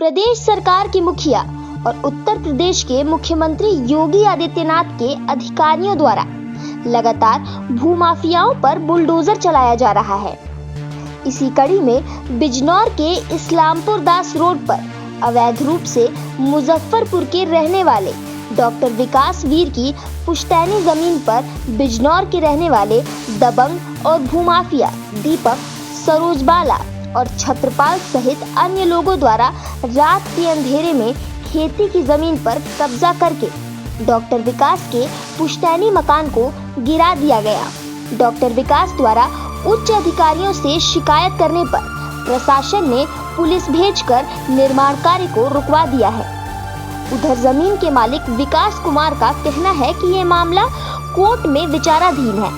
प्रदेश सरकार के मुखिया और उत्तर प्रदेश के मुख्यमंत्री योगी आदित्यनाथ के अधिकारियों द्वारा लगातार भूमाफियाओं पर बुलडोजर चलाया जा रहा है। इसी कड़ी में बिजनौर के इस्लामपुर दास रोड पर अवैध रूप से मुजफ्फरपुर के रहने वाले डॉक्टर विकास वीर की पुश्तैनी जमीन पर बिजनौर के रहने वाले दबंग और भूमाफिया दीपक, सरोज बाला और छत्रपाल सहित अन्य लोगों द्वारा रात के अंधेरे में खेती की जमीन पर कब्जा करके डॉक्टर विकास के पुश्तैनी मकान को गिरा दिया गया। डॉक्टर विकास द्वारा उच्च अधिकारियों से शिकायत करने पर प्रशासन ने पुलिस भेजकर निर्माण कार्य को रुकवा दिया है। उधर जमीन के मालिक विकास कुमार का कहना है कि ये मामला कोर्ट में विचाराधीन है।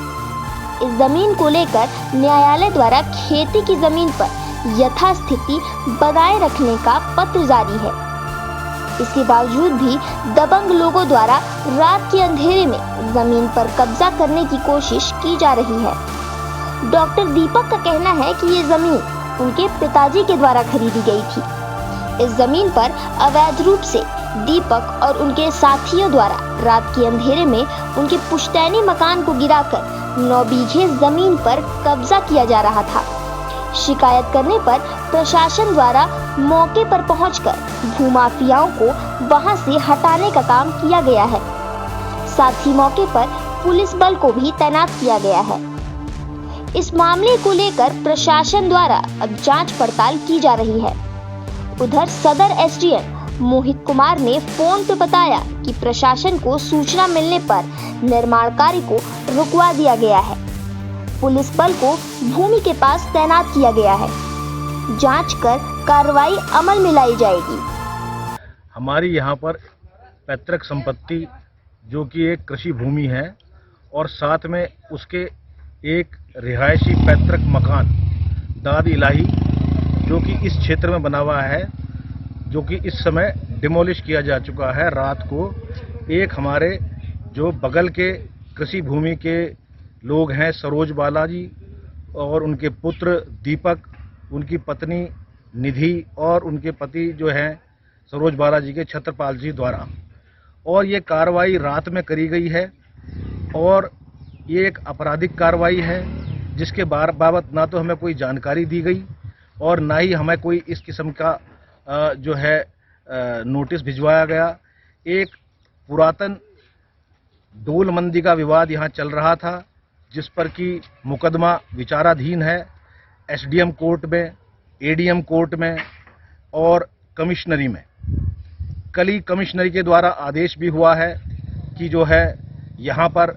इस जमीन को लेकर न्यायालय द्वारा खेती की जमीन पर यथास्थिति बनाए रखने का पत्र जारी है। इसके बावजूद भी दबंग लोगों द्वारा रात के अंधेरे में जमीन पर कब्जा करने की कोशिश की जा रही है। डॉक्टर दीपक का कहना है कि ये जमीन उनके पिताजी के द्वारा खरीदी गई थी। इस जमीन पर अवैध रूप से दीपक और उनके साथियों द्वारा रात के अंधेरे में उनके पुश्तैनी मकान को गिराकर 9 बीघे जमीन पर कब्जा किया जा रहा था। शिकायत करने पर प्रशासन द्वारा मौके पर पहुंचकर भूमाफियाओं को वहां से हटाने का काम किया गया है। साथ ही मौके पर पुलिस बल को भी तैनात किया गया है। इस मामले को लेकर प्रशासन द्वारा अब जांच पड़ताल की जा रही है। उधर सदर एसडीएम मोहित कुमार ने फोन पर बताया कि प्रशासन को सूचना मिलने पर निर्माण कार्य को रुकवा दिया गया है। पुलिस बल को भूमि के पास तैनात किया गया है। जांच कर कार्रवाई अमल में लाई जाएगी। हमारी यहाँ पर पैतृक संपत्ति जो कि एक कृषि भूमि है और साथ में उसके एक रिहायशी पैतृक मकान दाद इलाही जो कि इस क्षेत्र में बना हुआ है, जो कि इस समय डिमोलिश किया जा चुका है। रात को एक हमारे जो बगल के कृषि भूमि के लोग हैं सरोज बाला जी और उनके पुत्र दीपक, उनकी पत्नी निधि और उनके पति जो हैं सरोज बाला जी के छत्रपाल जी द्वारा, और ये कार्रवाई रात में करी गई है और ये एक आपराधिक कार्रवाई है जिसके बाबत ना तो हमें कोई जानकारी दी गई और ना ही हमें कोई इस किस्म का जो है नोटिस भिजवाया गया। एक पुरातन डोल मंदी का विवाद यहाँ चल रहा था जिस पर कि मुकदमा विचाराधीन है एसडीएम कोर्ट में, एडीएम कोर्ट में और कमिश्नरी में। कल ही कमिश्नरी के द्वारा आदेश भी हुआ है कि जो है यहाँ पर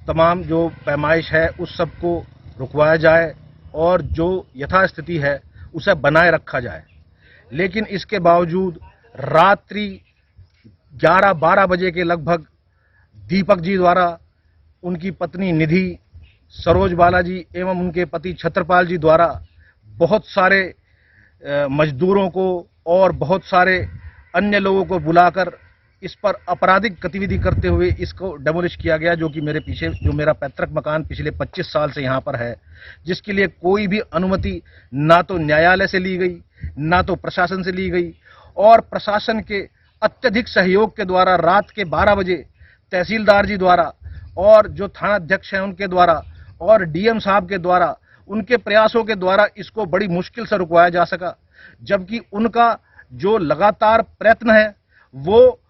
तमाम जो पैमाइश है उस सब को रुकवाया जाए और जो यथास्थिति है उसे बनाए रखा जाए। लेकिन इसके बावजूद रात्रि 11-12 बजे के लगभग दीपक जी द्वारा उनकी पत्नी निधि, सरोज बाला जी एवं उनके पति छत्रपाल जी द्वारा बहुत सारे मजदूरों को और बहुत सारे अन्य लोगों को बुलाकर इस पर आपराधिक गतिविधि करते हुए इसको डेमोलिश किया गया, जो कि मेरे पीछे जो मेरा पैतृक मकान पिछले 25 साल से यहाँ पर है, जिसके लिए कोई भी अनुमति ना तो न्यायालय से ली गई ना तो प्रशासन से ली गई। और प्रशासन के अत्यधिक सहयोग के द्वारा रात के 12 बजे तहसीलदार जी द्वारा और जो थाना अध्यक्ष हैं उनके द्वारा और डीएम साहब के द्वारा उनके प्रयासों के द्वारा इसको बड़ी मुश्किल से रुकवाया जा सका, जबकि उनका जो लगातार प्रयत्न है वो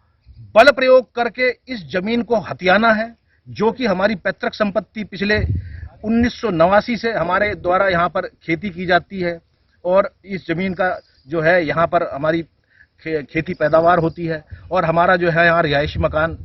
बल प्रयोग करके इस जमीन को हथियाना है, जो कि हमारी पैतृक संपत्ति पिछले 1989 से हमारे द्वारा यहाँ पर खेती की जाती है और इस जमीन का जो है यहाँ पर हमारी खेती पैदावार होती है और हमारा जो है यहाँ रिहायशी मकान